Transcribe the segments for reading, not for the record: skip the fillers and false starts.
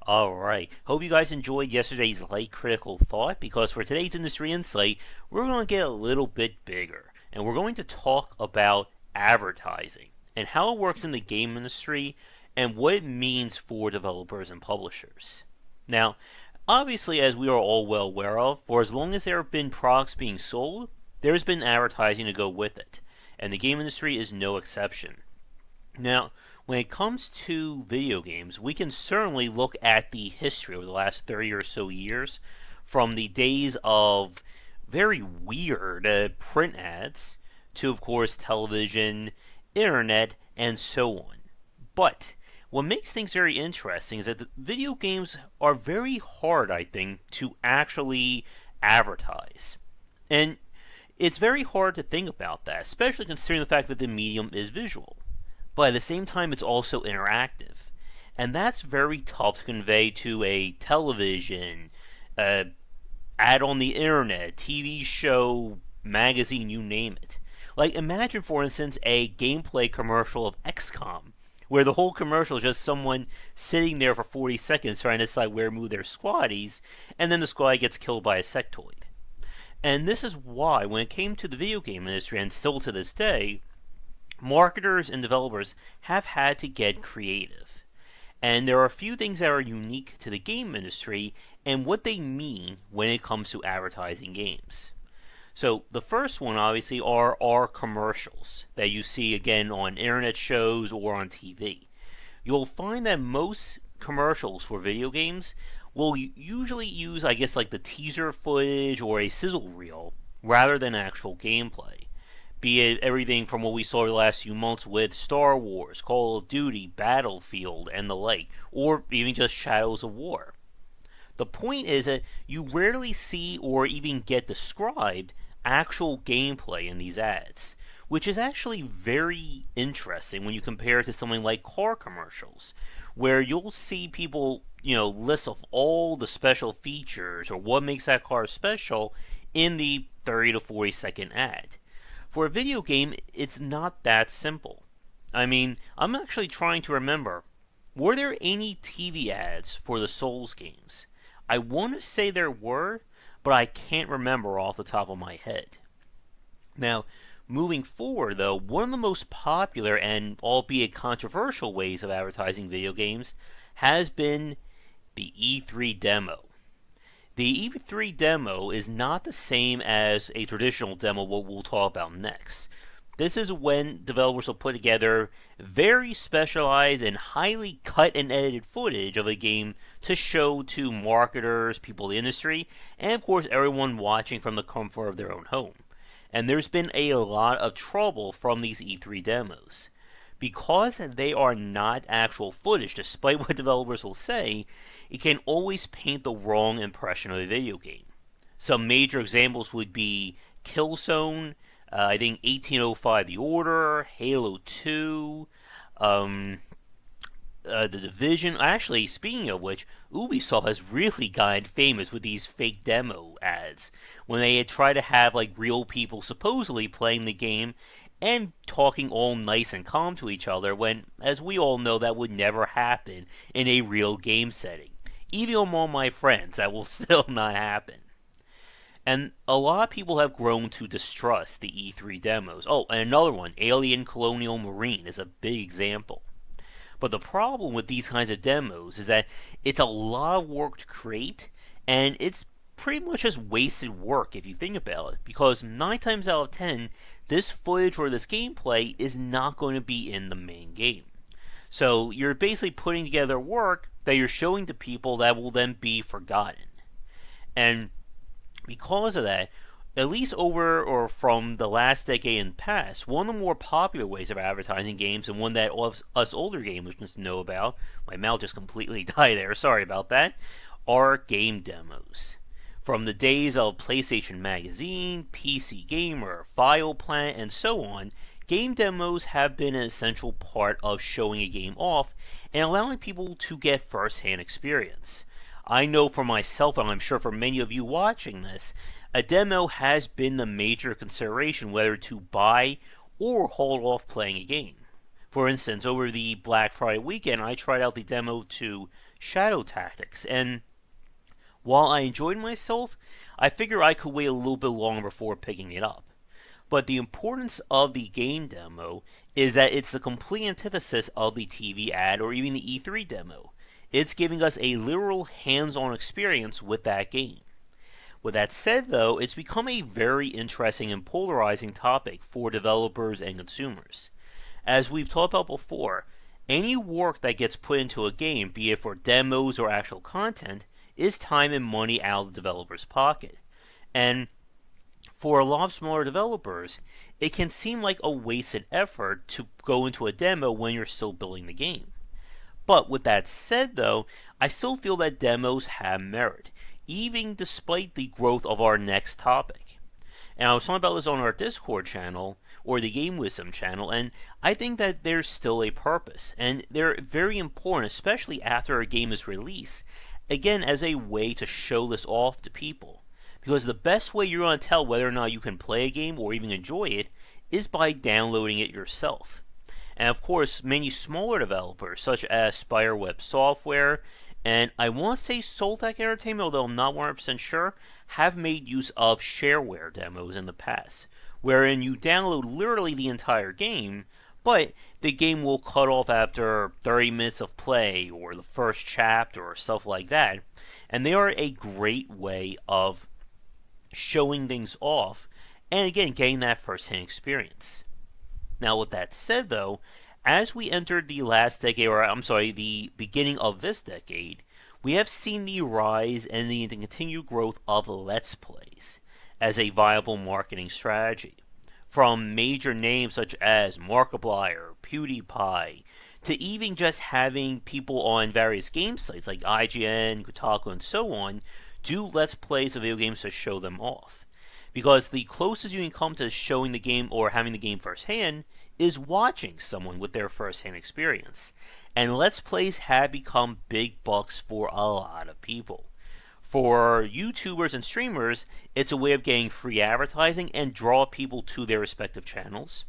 Alright, hope you guys enjoyed yesterday's light critical thought because for today's industry insight, we're going to get a little bit bigger and we're going to talk about advertising and how it works in the game industry and what it means for developers and publishers. Now, obviously, as we are all well aware of, for as long as there have been products being sold, there's been advertising to go with it, and the game industry is no exception. Now, when it comes to video games, we can certainly look at the history over the last 30 or so years, from the days of very weird print ads to, of course, television, internet, and so on. But what makes things very interesting is that the video games are very hard, I think, to actually advertise. And it's very hard to think about that, especially considering the fact that the medium is visual. But at the same time, it's also interactive. And that's very tough to convey to a television, ad on the internet, TV show, magazine, you name it. Like, imagine, for instance, a gameplay commercial of XCOM, where the whole commercial is just someone sitting there for 40 seconds trying to decide where to move their squaddies, and then the squad gets killed by a sectoid. And this is why, when it came to the video game industry, and still to this day, marketers and developers have had to get creative. And there are a few things that are unique to the game industry and what they mean when it comes to advertising games. So the first one, obviously, are our commercials that you see again on internet shows or on TV. You'll find that most commercials for video games will usually use, I guess, like the teaser footage or a sizzle reel rather than actual gameplay. Be it everything from what we saw the last few months with Star Wars, Call of Duty, Battlefield, and the like, or even just Shadows of War. The point is that you rarely see or even get described actual gameplay in these ads, which is actually very interesting when you compare it to something like car commercials, where you'll see people, list of all the special features or what makes that car special in the 30 to 40-second ad. For a video game, it's not that simple. I mean, I'm actually trying to remember, were there any TV ads for the Souls games? I want to say there were, but I can't remember off the top of my head. Now, moving forward though, one of the most popular and albeit controversial ways of advertising video games has been the E3 demo. The E3 demo is not the same as a traditional demo, what we'll talk about next. This is when developers will put together very specialized and highly cut and edited footage of a game to show to marketers, people in the industry, and of course everyone watching from the comfort of their own home. And there's been a lot of trouble from these E3 demos. Because they are not actual footage, despite what developers will say, it can always paint the wrong impression of a video game. Some major examples would be Killzone, I think 1805 The Order, Halo 2, The Division. Actually, speaking of which, Ubisoft has really gotten famous with these fake demo ads, when they had tried to have like real people supposedly playing the game and talking all nice and calm to each other when, as we all know, that would never happen in a real game setting. Even among my friends, that will still not happen. And a lot of people have grown to distrust the E3 demos. Oh, and another one, Alien Colonial Marine, is a big example. But the problem with these kinds of demos is that it's a lot of work to create, and it's pretty much just wasted work if you think about it, because 9 times out of 10, this footage or this gameplay is not going to be in the main game. So you're basically putting together work that you're showing to people that will then be forgotten. And because of that, at least over or from the last decade and past, one of the more popular ways of advertising games, and one that us older gamers know about, my mouth just completely died there, sorry about that, are game demos. From the days of PlayStation Magazine, PC Gamer, File Planet, and so on, game demos have been an essential part of showing a game off and allowing people to get first-hand experience. I know for myself, and I'm sure for many of you watching this, a demo has been the major consideration whether to buy or hold off playing a game. For instance, over the Black Friday weekend, I tried out the demo to Shadow Tactics. And while I enjoyed myself, I figure I could wait a little bit longer before picking it up. But the importance of the game demo is that it's the complete antithesis of the TV ad or even the E3 demo. It's giving us a literal hands-on experience with that game. With that said, though, it's become a very interesting and polarizing topic for developers and consumers. As we've talked about before, any work that gets put into a game, be it for demos or actual content, is time and money out of the developer's pocket. And for a lot of smaller developers, it can seem like a wasted effort to go into a demo when you're still building the game. But with that said, though, I still feel that demos have merit, even despite the growth of our next topic. And I was talking about this on our Discord channel, or the Game Wisdom channel, and I think that there's still a purpose, and they're very important, especially after a game is released, again, as a way to show this off to people. Because the best way you're going to tell whether or not you can play a game or even enjoy it is by downloading it yourself. And of course, many smaller developers, such as Spiderweb Software, and I want to say Soltech Entertainment, although I'm not 100% sure, have made use of shareware demos in the past, wherein you download literally the entire game, but the game will cut off after 30 minutes of play or the first chapter or stuff like that. And they are a great way of showing things off and again getting that first-hand experience. Now with that said, though, as we entered the last decade, or I'm sorry, the beginning of this decade, we have seen the rise and the continued growth of Let's Plays as a viable marketing strategy. From major names such as Markiplier, PewDiePie, to even just having people on various game sites like IGN, Kotaku, and so on do Let's Plays of video games to show them off. Because the closest you can come to showing the game or having the game firsthand is watching someone with their firsthand experience. And Let's Plays have become big bucks for a lot of people. For YouTubers and streamers, it's a way of getting free advertising and draw people to their respective channels.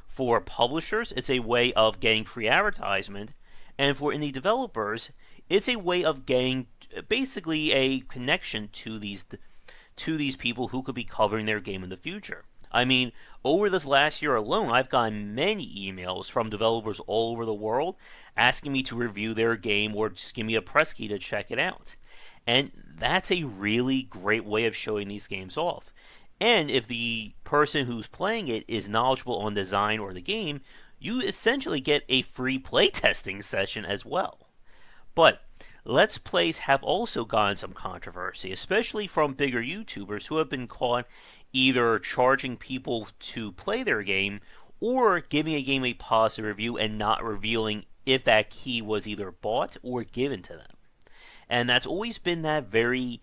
For publishers, it's a way of getting free advertisement. And for indie developers, it's a way of getting basically a connection to these people who could be covering their game in the future. I mean, over this last year alone, I've gotten many emails from developers all over the world asking me to review their game or just give me a press key to check it out. And that's a really great way of showing these games off. And if the person who's playing it is knowledgeable on design or the game, you essentially get a free playtesting session as well. But Let's Plays have also gotten some controversy, especially from bigger YouTubers who have been caught either charging people to play their game or giving a game a positive review and not revealing if that key was either bought or given to them. And that's always been that very,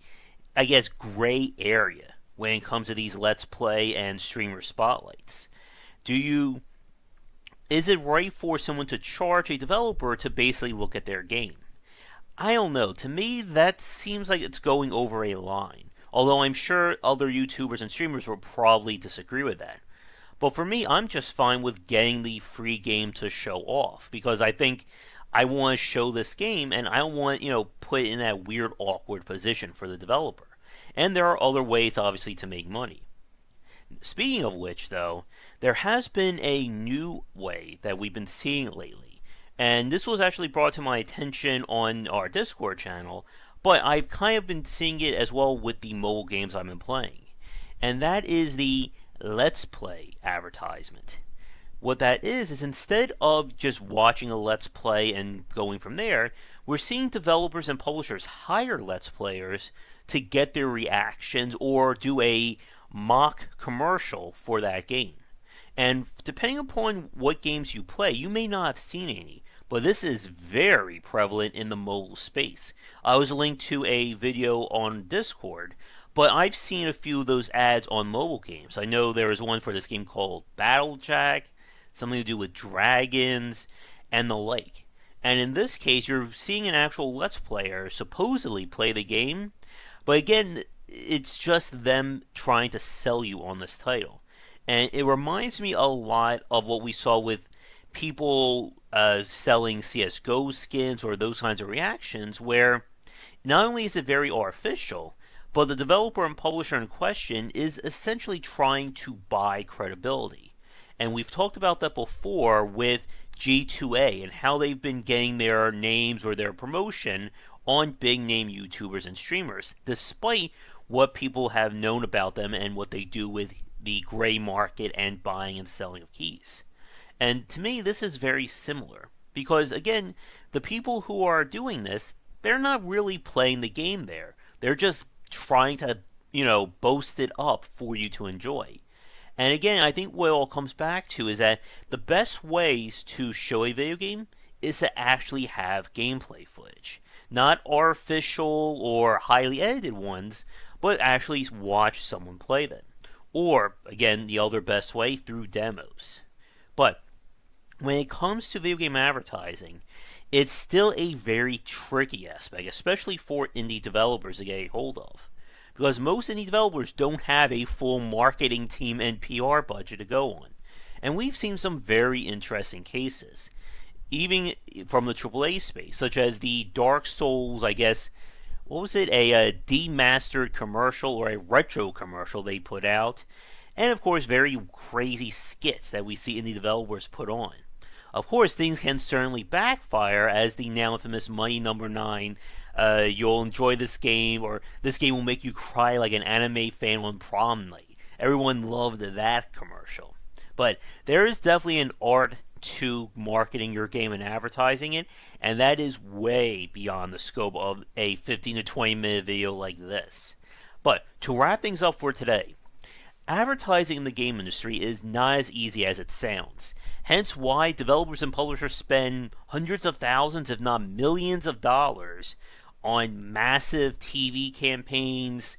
I guess, gray area when it comes to these Let's Play and streamer spotlights. Is it right for someone to charge a developer to basically look at their game? I don't know. To me, that seems like it's going over a line. Although I'm sure other YouTubers and streamers will probably disagree with that. But for me, I'm just fine with getting the free game to show off. Because I think I want to show this game and I don't want, put it in that weird, awkward position for the developer. And there are other ways, obviously, to make money. Speaking of which, though, there has been a new way that we've been seeing lately. And this was actually brought to my attention on our Discord channel, but I've kind of been seeing it as well with the mobile games I've been playing. And that is the Let's Play advertisement. What that is instead of just watching a Let's Play and going from there, we're seeing developers and publishers hire Let's Players to get their reactions or do a mock commercial for that game. And depending upon what games you play, you may not have seen any, but this is very prevalent in the mobile space. I was linked to a video on Discord, but I've seen a few of those ads on mobile games. I know there was one for this game called Battlejack, something to do with dragons, and the like. And in this case, you're seeing an actual Let's Player supposedly play the game, but again, it's just them trying to sell you on this title. And it reminds me a lot of what we saw with people selling CSGO skins or those kinds of reactions where not only is it very artificial, but the developer and publisher in question is essentially trying to buy credibility. And we've talked about that before with G2A and how they've been getting their names or their promotion on big name YouTubers and streamers, despite what people have known about them and what they do with the gray market and buying and selling of keys. And to me, this is very similar because, again, the people who are doing this, they're not really playing the game there. They're just trying to, boast it up for you to enjoy. And again, I think what it all comes back to is that the best ways to show a video game is to actually have gameplay footage. Not artificial or highly edited ones, but actually watch someone play them. Or, again, the other best way, through demos. But when it comes to video game advertising, it's still a very tricky aspect, especially for indie developers to get a hold of. Because most indie developers don't have a full marketing team and PR budget to go on. And we've seen some very interesting cases, even from the AAA space, such as the Dark Souls, what was it, a demastered commercial or a retro commercial they put out, and of course very crazy skits that we see indie developers put on. Of course, things can certainly backfire, as the now infamous Money Number 9, you'll enjoy this game, or this game will make you cry like an anime fan on prom night. Everyone loved that commercial. But there is definitely an art to marketing your game and advertising it, and that is way beyond the scope of a 15 to 20 minute video like this. But to wrap things up for today, advertising in the game industry is not as easy as it sounds. Hence why developers and publishers spend hundreds of thousands, if not millions of dollars on massive TV campaigns,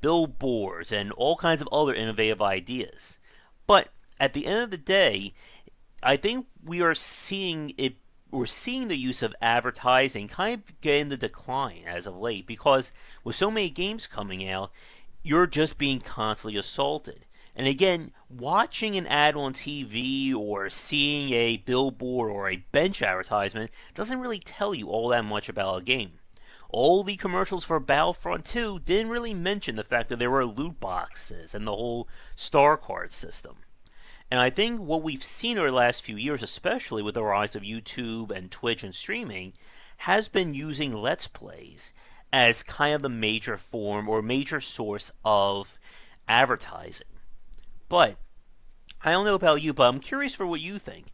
billboards, and all kinds of other innovative ideas. But at the end of the day, I think we're seeing the use of advertising kind of get in the decline as of late, because with so many games coming out, you're just being constantly assaulted. And again, watching an ad on TV or seeing a billboard or a bench advertisement doesn't really tell you all that much about a game. All the commercials for Battlefront 2 didn't really mention the fact that there were loot boxes and the whole star card system. And I think what we've seen over the last few years, especially with the rise of YouTube and Twitch and streaming, has been using Let's Plays as kind of the major form or major source of advertising. But I don't know about you, but I'm curious for what you think.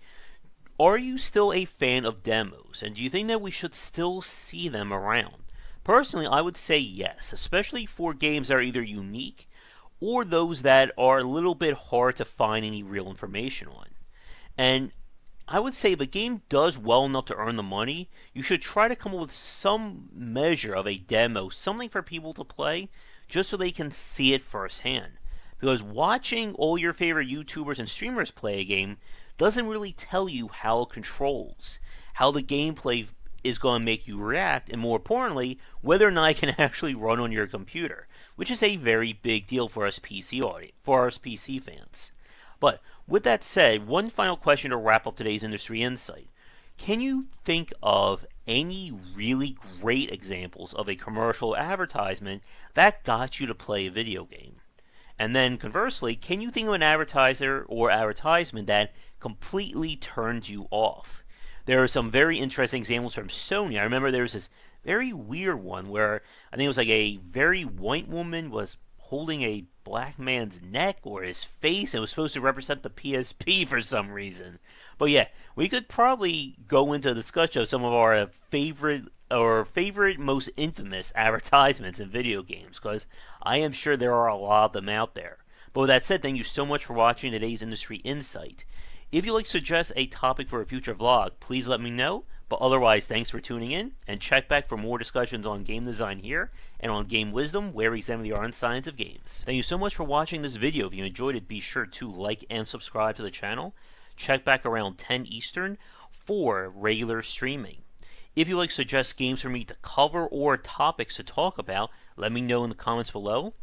Are you still a fan of demos, and do you think that we should still see them around? Personally, I would say yes, especially for games that are either unique or those that are a little bit hard to find any real information on. And I would say if a game does well enough to earn the money, you should try to come up with some measure of a demo, something for people to play, just so they can see it firsthand. Because watching all your favorite YouTubers and streamers play a game doesn't really tell you how it controls, how the gameplay is going to make you react, and more importantly, whether or not it can actually run on your computer, which is a very big deal for us PC fans. But with that said, one final question to wrap up today's industry insight. Can you think of any really great examples of a commercial advertisement that got you to play a video game? And then conversely, can you think of an advertiser or advertisement that completely turned you off? There are some very interesting examples from Sony. I remember there was this very weird one where I think it was like a very white woman was holding a black man's neck or his face, and it was supposed to represent the PSP for some reason. But yeah, we could probably go into a discussion of some of our favorite most infamous advertisements in video games, because I am sure there are a lot of them out there. But with that said, thank you so much for watching today's Industry Insight. If you'd like to suggest a topic for a future vlog, please let me know. But otherwise, thanks for tuning in, and check back for more discussions on game design here, and on Game Wisdom, where we examine the art and science of games. Thank you so much for watching this video. If you enjoyed it, be sure to like and subscribe to the channel. Check back around 10 Eastern for regular streaming. If you'd like to suggest games for me to cover or topics to talk about, let me know in the comments below.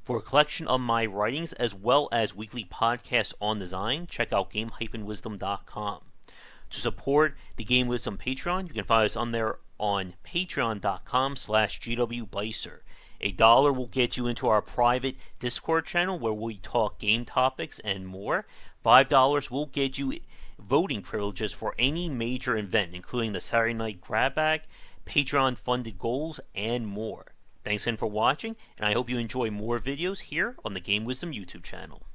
For a collection of my writings as well as weekly podcasts on design, check out game-wisdom.com. To support the Game Wisdom Patreon, you can find us on there on patreon.com/gwbeiser. $1 will get you into our private Discord channel where we talk game topics and more. $5 will get you voting privileges for any major event, including the Saturday Night Grab Bag, Patreon-funded goals, and more. Thanks again for watching, and I hope you enjoy more videos here on the Game Wisdom YouTube channel.